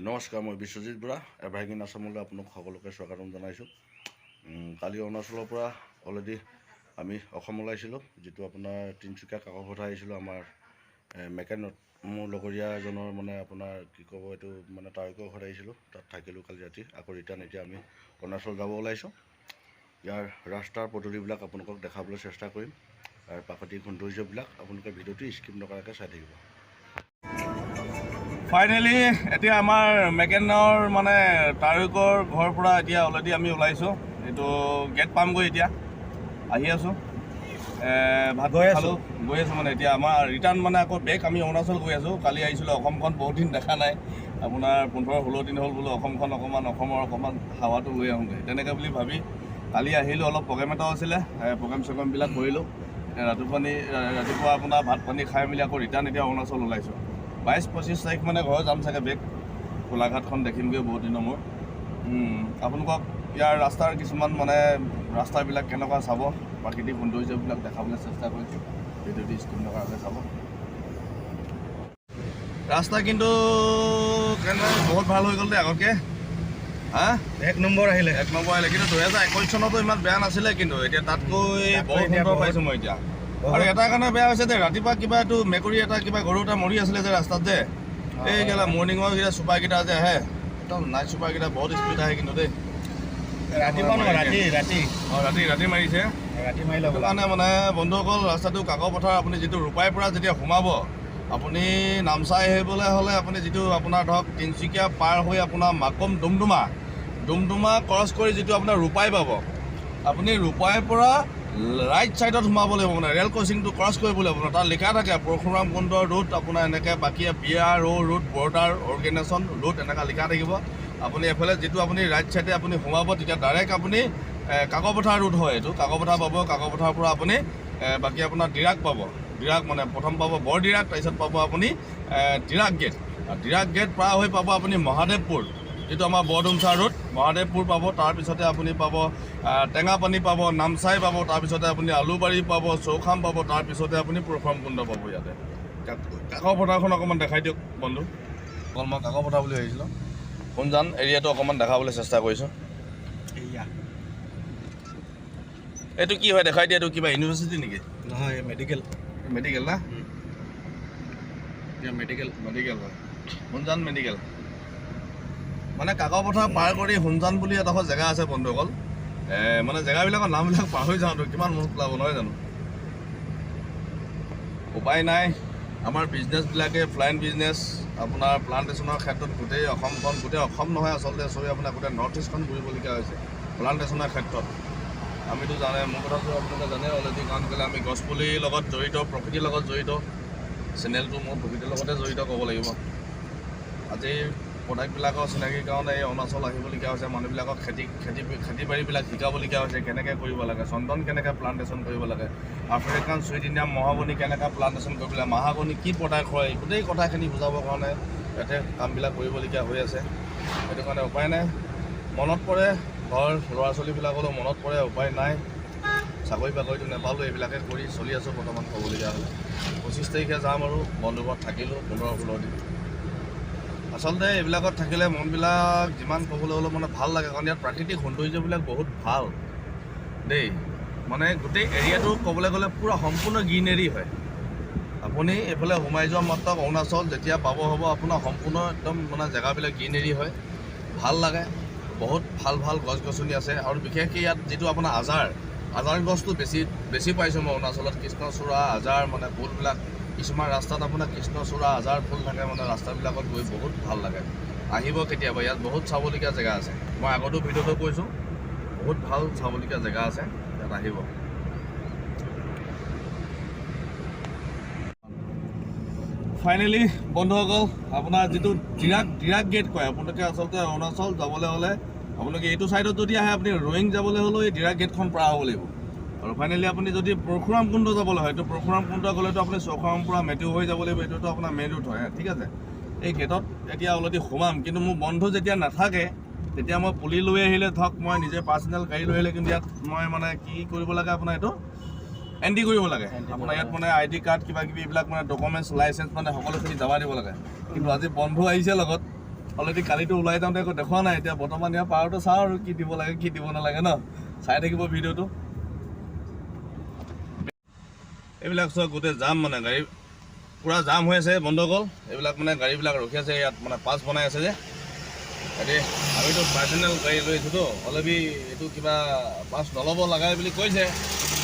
নমস্কাৰ, মই বিশ্বজিৎ বৰা এভাৰগ্ৰীণ আছামলৈ আপোনাক সকলোকে স্বাগতম জনাইছোঁ। কালি অৰুণাচলৰ পৰা অলৰেডি আমি অসমলৈ আহিছিলোঁ, যিটো আপোনাৰ তিনিচুকীয়া কাকপথাৰ আহিছিলোঁ। আমাৰ মেকেনত মোৰ লগৰীয়া এজনৰ আপোনাৰ কি ক'ব এইটো তাৰিকৰ ঘৰত আহিছিলোঁ, তাত থাকিলোঁ কালি ৰাতি। আকৌ ৰিটাৰ্ণ এতিয়া আমি অৰুণাচল যাব ওলাইছোঁ। ইয়াৰ ৰাস্তাৰ পদূলিবিলাক আপোনালোকক দেখাবলৈ চেষ্টা কৰিম, আৰু প্ৰাকৃতিক সৌন্দৰ্যবিলাক আপোনালোকে ভিডিঅ'টো স্কিপ নকৰাকৈ চাই থাকিব। ফাইনেলি এতিয়া আমাৰ মেকেনৰ তাৰিকৰ ঘৰৰ পৰা এতিয়া অলৰেডি আমি ওলাইছোঁ। এইটো গেট পামগৈ, এতিয়া আহি আছোঁ। ভাত গৈ আছোঁ এতিয়া আমাৰ ৰিটাৰ্ণ আকৌ বেক আমি অৰুণাচল গৈ আছোঁ। কালি আহিছিলোঁ, অসমখন বহুত দিন দেখা নাই। আপোনাৰ 15-16 দিন হ'ল বোলো অসমখন অসমৰ অকণমান হাৱাটো লৈ আহোঁগৈ, তেনেকৈ বুলি ভাবি কালি আহিলোঁ। অলপ প্ৰগ্ৰেম এটাও আছিলে, প্ৰগ্ৰেমবিলাক কৰিলোঁ। ৰাতিপুৱা আপোনাৰ ভাত পানী খাই মেলি আকৌ ৰিটাৰ্ণ এতিয়া অৰুণাচল ওলাইছোঁ। 22-25 তাৰিখ ঘৰ যাম চাগে। বেগ গোলাঘাটখন দেখিমগৈ বহুত দিনৰ মূৰত। আপোনালোকক ইয়াৰ ৰাস্তাৰ কিছুমান ৰাস্তাবিলাক কেনেকুৱা চাব, প্ৰাকৃতিক সৌন্দৰ্যবিলাক দেখাবলৈ চেষ্টা কৰিছোঁ। ভিডিঅ'টো স্কিপ নকৰাকৈ চাব। ৰাস্তা কিন্তু বহুত ভাল হৈ গ'ল দেই আগতকৈ। এক নম্বৰ আহিলে কিন্তু 2021 চনতো ইমান বেয়া নাছিলে, কিন্তু এতিয়া তাতকৈ বহুত সুন্দৰ পাইছোঁ মই এতিয়া। আৰু এটা কাৰণে বেয়া হৈছে যে ৰাতিপুৱা কিবা এইটো মেকুৰী এটা গৰু এটা মৰি আছিলে যে ৰাস্তাত যে, এইকেইটা মৰ্ণিঙৰ চুপাৰকেইটা যে আহে, একদম নাইট চুপাৰকেইটা বহুত স্পীড আহে কিন্তু দেই। ৰাতিপুৱা ৰাতি মাৰিছে। সেইটো কাৰণে বন্ধুসকল, ৰাস্তাটো কাকপথাৰ আপুনি যিটো ৰূপাইৰ পৰা যেতিয়া সোমাব, আপুনি নামচাই আহিবলৈ হ'লে আপুনি যিটো আপোনাৰ ধৰক তিনিচুকীয়া পাৰ হৈ আপোনাৰ মাকুম ডুমডুমা ক্ৰছ কৰি যিটো আপোনাৰ ৰূপাই পাব, আপুনি ৰূপাইৰ পৰা ৰাইট ছাইডত সোমাব লাগিব। ৰেল ক্ৰচিংটো ক্ৰছ কৰিব লাগিব। তাত লিখা থাকে পৰশুৰাম কুণ্ড ৰোড, আপোনাৰ এনেকৈ বাকী BRO road, border organisation road এনেকৈ লিখা থাকিব। আপুনি এফালে যিটো আপুনি ৰাইট ছাইডে আপুনি সোমাব, তেতিয়া ডাইৰেক্ট আপুনি কাকপথাৰ ৰোড হয়। এইটো কাকপথাৰ পাব। কাকপথাৰৰ পৰা আপুনি বাকী আপোনাৰ ডিৰাগ পাব। ডিৰাগ প্ৰথম পাব বৰডিৰাগ, তাৰপিছত পাব আপুনি ডিৰাগ গেট। ডিৰাগ গেট পাৰ হৈ পাব আপুনি মহাদেৱপুৰ, যিটো আমাৰ বৰডুমচা ৰোড, মহাদেৱপুৰ পাব। তাৰপিছতে আপুনি পাব টেঙাপানী পাব, নামচাই পাব, তাৰপিছতে আপুনি আলুবাৰী পাব, চৌখাম পাব, তাৰপিছতে আপুনি পৰশুৰাম কুণ্ড পাব। ইয়াতে কাকপথাৰখন অকণমান দেখাই দিয়ক বন্ধু। অকল মই কাকপথাৰ বুলি ভাবিছিলোঁ। সোনজান এৰিয়াটো অকণমান দেখাবলৈ চেষ্টা কৰিছোঁ। এইটো কি হয় দেখাই দিয়া? এইটো কিবা ইউনিভাৰ্চিটি নেকি? নহয়, মেডিকেল না? মেডিকেল হয়, সোনজান মেডিকেল। কাকপথাৰ পাৰ কৰি সোনজান বুলি এডোখৰ জেগা আছে বন্ধুসকল। জেগাবিলাকৰ নামবিলাক পাহৰি যাওঁতো, কিমান মনত পেলাব নহয় জানো? উপায় নাই। আমাৰ বিজনেছবিলাকে ফ্লাইন বিজনেছ, আপোনাৰ প্লাণ্টেশ্যনৰ ক্ষেত্ৰত গোটেই অসমখন, গোটেই অসম নহয় আচলতে, আপোনাৰ গোটেই নৰ্থ ইষ্টখন ঘূৰিবলগীয়া হৈছে প্লাণ্টেশ্যনৰ ক্ষেত্ৰত। আমিতো জানে, মোৰ কথাটো আপোনালোকে জানে অলৰেডি, কাৰণ কেলৈ আমি গছপুলিৰ লগত জড়িত, প্ৰকৃতিৰ লগত জড়িত। চেনেলটো মোৰ প্ৰকৃতিৰ লগতে জড়িত ক'ব লাগিব। আজি প্ৰডাক্টবিলাকৰ চিনাকিৰ কাৰণে এই অৰুণাচল আহিবলগীয়া হৈছে। মানুহবিলাকক খেতি বাৰীবিলাক শিকাবলগীয়া হৈছে, কেনেকৈ কৰিব লাগে, চন্দন কেনেকৈ প্লাণ্টেশ্যন কৰিব লাগে, আফ্ৰিকান চুইডিনিয়াম মহাগনি কেনেকৈ প্লাণ্টেশ্যন কৰিব লাগে, মহাগনি কি প্ৰডাক্ট হয়, গোটেই কথাখিনি বুজাবৰ কাৰণে ইয়াতে কামবিলাক কৰিবলগীয়া হৈ আছে। সেইটো কাৰণে উপায় নাই। মনত পৰে ঘৰ ল'ৰা ছোৱালীবিলাকলৈও মনত পৰে, উপায় নাই। চাকৰি বাকৰিটো নাপালোঁ, এইবিলাকে কৰি চলি আছোঁ বৰ্তমান ক'বলগীয়া হ'লে। 25 তাৰিখে যাম আৰু বন্ধু ঘৰত থাকিলোঁ 15-16 দিন। আচলতে এইবিলাকত থাকিলে মনবিলাক যিমান ক'বলৈ হ'লেও ভাল লাগে, কাৰণ ইয়াত প্ৰাকৃতিক সৌন্দৰ্যবিলাক বহুত ভাল দেই। গোটেই এৰিয়াটো ক'বলৈ গ'লে পূৰা সম্পূৰ্ণ গ্ৰীনেৰী হয়। আপুনি এইফালে সোমাই যোৱা মাত্ৰ অৰুণাচল যেতিয়া পাব হ'ব, আপোনাৰ সম্পূৰ্ণ একদম জেগাবিলাক গ্ৰীনেৰী হয়, ভাল লাগে। বহুত ভাল গছ গছনি আছে, আৰু বিশেষকৈ ইয়াত যিটো আপোনাৰ আজাৰ গছটো বেছি পাইছোঁ মই অৰুণাচলত। কৃষ্ণচূড়া, আজাৰ ফুলবিলাক কিছুমান ৰাস্তাত আপোনাৰ কৃষ্ণচূড়া, আজাৰ ফুল থাকে। ৰাস্তাবিলাকত গৈ বহুত ভাল লাগে। আহিব কেতিয়াবা, ইয়াত বহুত চাবলগীয়া জেগা আছে। মই আগতো ভিডিঅ'টো কৈছোঁ, বহুত ভাল চাবলগীয়া জেগা আছে, ইয়াত আহিব। ফাইনেলি বন্ধুসকল, আপোনাৰ যিটো ডিৰাগ গেট কয়, আপোনালোকে আচলতে অৰুণাচল যাবলৈ হ'লে আপোনালোকে এইটো ছাইডত যদি আহে, আপুনি ৰয়িং যাবলৈ হ'লেও এই ডিৰাগ গেটখন পাৰ হ'ব লাগিব। আৰু ফাইনেলি আপুনি যদি পৰশুৰাম কুণ্ড যাবলৈ হয়, এইটো পৰশুৰাম কুণ্ড গ'লেতো আপুনি চৌখামৰ পৰা মেটিও হৈ যাব লাগিব। এইটোতো আপোনাৰ মেইন ৰোড হয়, ঠিক আছে। এই গেটত এতিয়া অলৰেডি সোমাম, কিন্তু মোৰ বন্ধু যেতিয়া নাথাকে, তেতিয়া মই পুলি লৈ আহিলে ধৰক, মই নিজে পাৰ্চনেল গাড়ী লৈ আহিলে, কিন্তু ইয়াত মই কি কৰিব লাগে, আপোনাৰ এইটো এণ্ট্ৰি কৰিব লাগে। আপোনাৰ ইয়াত ID কাৰ্ড কিবা কিবি এইবিলাক ডকুমেণ্টছ, লাইচেঞ্চ সকলোখিনি জমা দিব লাগে। কিন্তু আজি বন্ধু আহিছে লগত, অলৰেডি কালিটো ওলাই যাওঁতে একো দেখুৱা নাই এতিয়া বৰ্তমান ইয়াৰ পাৱাৰটো চাওঁ আৰু কি দিব লাগে কি দিব নালাগে ন চাই থাকিব ভিডিঅ'টো এইবিলাক চোৱা গোটেই জাম মানে গাড়ী পুৰা জাম হৈ আছে বন্ধকল এইবিলাক মানে গাড়ীবিলাক ৰখি আছে ইয়াত মানে পাছ বনাই আছে যে এতিয়া আমিতো পাৰ্চনেল গাড়ী লৈ আছোঁতো অলৰেডি এইটো কিবা পাছ নল'ব লাগে বুলি কৈছে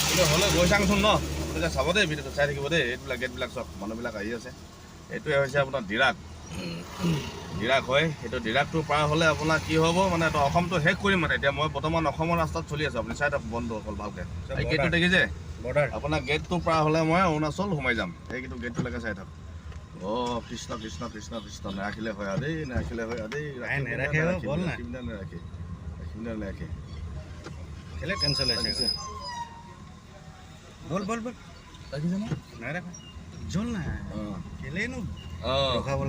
কিন্তু হ'লে গৈ চাওঁচোন ন গতিকে চাব দেই ভিডিঅ'টো চাই থাকিব দেই এইবিলাক গেটবিলাক চব মানুহবিলাক আহি আছে এইটোৱে হৈছে আপোনাৰ ডিৰাক হয় সেইটো ডিৰাকটো পাৰ হ'লে আপোনাৰ কি হ'ব মানে অসমটো শেষ কৰিম মানে এতিয়া মই বৰ্তমান অসমৰ ৰাস্তাত চলি আছোঁ আপুনি চাই থাকক বন্ধ অকল ভালকৈ এই গেটটো দেখিছে আপোনাৰ গেটটো পাৰ হ'লে মই অৰুণাচল সোমাই যাম এইটো গেটটোলৈকে চাই থাকক কৃষ্ণ কৃষ্ণ কৃষ্ণ কৃষ্ণ নাৰাখিলে হয় দেই নাৰাখিলে হয় দেই নাৰাখে কেলে কেঞ্চেল হৈছে বল বল বল ৰাখিছে ন নাৰাখা জল নাই কেলেনো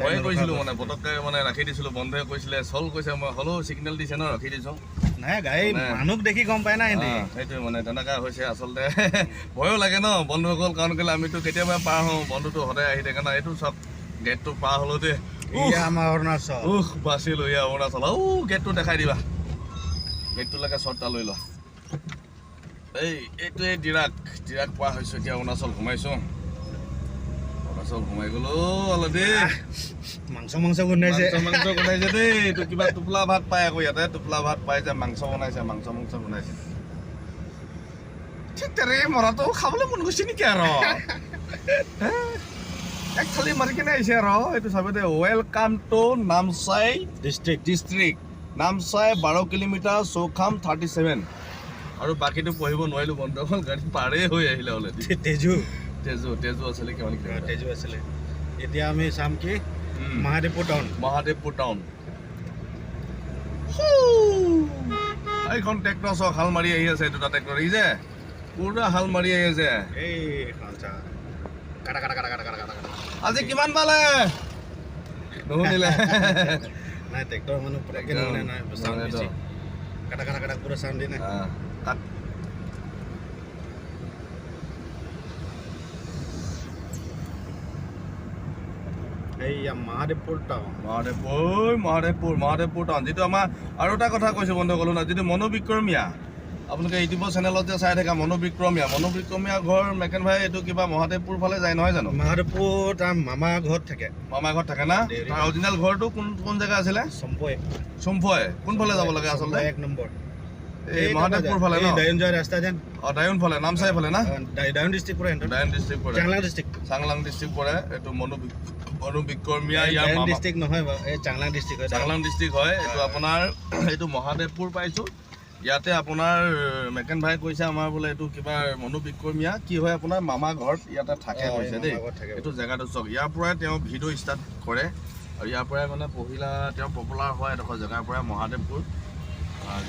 মই কৈছিলোঁ মানে পটককৈ মানে ৰাখি দিছিলোঁ বন্ধুৱে কৈছিলে চল কৈছে মই হ'লেও ছিগনেল দিছে ন ৰাখি দিছোঁ নাই গাড়ী মানুহ দেখি গম পাই নাই সেইটোৱে মানে তেনেকুৱা হৈছে আচলতে ভয়ো লাগে ন বন্ধুসকল কাৰণ কেলৈ আমিতো কেতিয়াবা পাৰ হওঁ বন্ধুটো সদায় আহি থাকে ন এইটো চব গেটটো পাৰ হ'লেও দেই আমাৰ অৰুণাচল বাচিলোঁ এয়া অৰুণাচল গেটটো দেখাই দিবা গেটটোলৈকে শ্বৰ্টটা লৈ লোৱা এইটোৱে ডিৰাক পোৱা হৈছোঁ এতিয়া অৰুণাচল সোমাইছোঁ অৰুণাচল সোমাই গ'লো অলৰেডি মাংস গোন্ধাইছে দেই এইটো কিবা টোপোলা ভাত পায় আকৌ ইয়াতে টোপোলা ভাত পাই যে মাংস বনাইছে মাংস বনাইছে ঠিক তেনে মৰাটো খাবলৈ মন গৈছে নেকি আৰু এক থালি মাৰি কিনে আহিছে আৰু এইটো চাব দে welcome to Namsai district Namsai 12 kilometre Chowkham 37 আৰু বাকীটো পঢ়িব নোৱাৰিলোঁ বন্ধুসকল গাড়ী পাৰেই হৈ আহিলে অলৰেডি তেজু আছিলে কিমান তেজু আছিলে এতিয়া আমি চাম কি মহাদেৱপুৰ টাউন এইখন ট্ৰেক্টৰ চক হাল মাৰি আহি আছে দুটা ট্ৰেক্টৰ আহিছে পুৰা হাল মাৰি আহি আছে আজি কিমান পালে নুশুনিলে নাই ট্ৰেক্টৰ মানুহ পটককৈ নুশুনে নাই চাউণ্ড বেছি কাটা পুৰা চাউণ্ড দিয়ে নাই মহাদেৱপুৰ টাউন যিটো আমাৰ আৰু এটা কথা কৈছোঁ বন্ধুসকল না যিটো মনোবিক্ৰমীয়া আপোনালোকে ইউটিউবৰ চেনেলত যে চাই থকা মনোবিক্ৰমীয়া ঘৰ মেকেন ভাই এইটো কিবা মহাদেৱপুৰ ফালে যায় নহয় জানো মহাদেৱপুৰ তাৰ মামা ঘৰত থাকে না তাৰ অৰিজিনেল ঘৰটো কোন জেগা আছিলে চম্ফয় কোনফালে যাব লাগে আচলতে 1 নম্বৰ এই মহাদেৱপুৰ ফালে ন ডায়ন যোৱা ৰাস্তা যেন ডায়ন ফালে নামচাই ফালে না ডায়ন ডিষ্ট্ৰিক্ট পৰে চাংলাং ডিষ্ট্ৰিক্ট পৰে এইটো মনোবিক্ৰমীয়া ডিষ্ট্ৰিক্ট নহয় বাৰু এই চাংলাং ডিষ্ট্ৰিক্ট হয় এইটো আপোনাৰ এইটো মহাদেৱপুৰ পাইছোঁ ইয়াতে আপোনাৰ মেকেন ভাই কৈছে আমাৰ বোলে এইটো কিবা মনোবিক্ৰমীয়া কি হয় আপোনাৰ মামা ঘৰত ইয়াতে থাকে কৈছে দেই এইটো জেগাটো চাওক ইয়াৰ পৰাই তেওঁ ভিডিঅ' ষ্টাৰ্ট কৰে আৰু ইয়াৰ পৰাই মানে পহিলা তেওঁ পপুলাৰ হয় এডোখৰ জেগাৰ পৰাই মহাদেৱপুৰ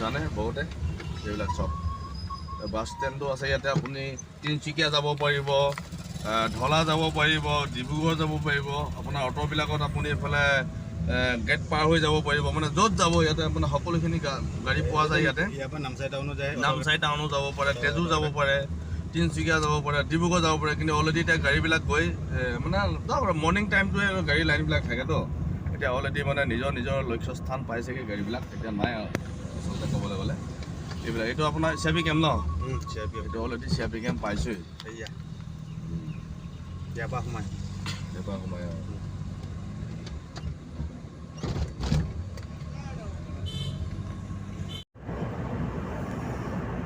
জানে বহুতে এইবিলাক চব বাছ ষ্টেণ্ডো আছে ইয়াতে আপুনি তিনিচুকীয়া যাব পাৰিব ঢলা যাব পাৰিব ডিব্ৰুগড় যাব পাৰিব আপোনাৰ অটোবিলাকত আপুনি এইফালে গেট পাৰ হৈ যাব পাৰিব মানে য'ত যাব ইয়াতে আপোনাৰ সকলোখিনি গাড়ী পোৱা যায় ইয়াতে নামচাই টাউনো যাব পাৰে তেজু যাব পাৰে তিনিচুকীয়া যাব পাৰে ডিব্ৰুগড় যাব পাৰে কিন্তু অলৰেডি এতিয়া গাড়ীবিলাক গৈ মানে মৰ্ণিং টাইমটোৱে গাড়ী লাইনবিলাক থাকেতো এতিয়া অলৰেডি মানে নিজৰ লক্ষ্যস্থান পাইছেগৈ গাড়ীবিলাক এতিয়া নাই আৰু আচলতে ক'বলৈ গ'লে এইবিলাক এইটো আপোনাৰ CRP কেম্প ন এইটো অলৰেডি CRP কেম্প পাইছোঁৱেই সোমাই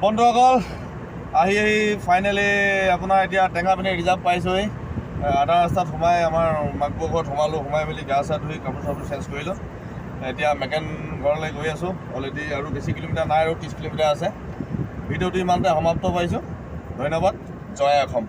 বন্ধুসকল আহি ফাইনেলি আপোনাৰ এতিয়া টেঙাপানী ৰিজাৰ্ভ পাইছোঁহি আধা ৰাস্তাত সোমাই আমাৰ মাকবোৰ ঘৰত সোমাই মেলি গা চা ধুই কাপোৰ চাপোৰ চেঞ্জ কৰিলোঁ এতিয়া মেকেন ঘৰলৈ গৈ আছোঁ অলৰেডি আৰু বেছি কিলোমিটাৰ নাই আৰু 30 কিলোমিটাৰ আছে ভিডিঅ'টো ইমানতে সমাপ্ত পাইছোঁ ধন্যবাদ জয় অসম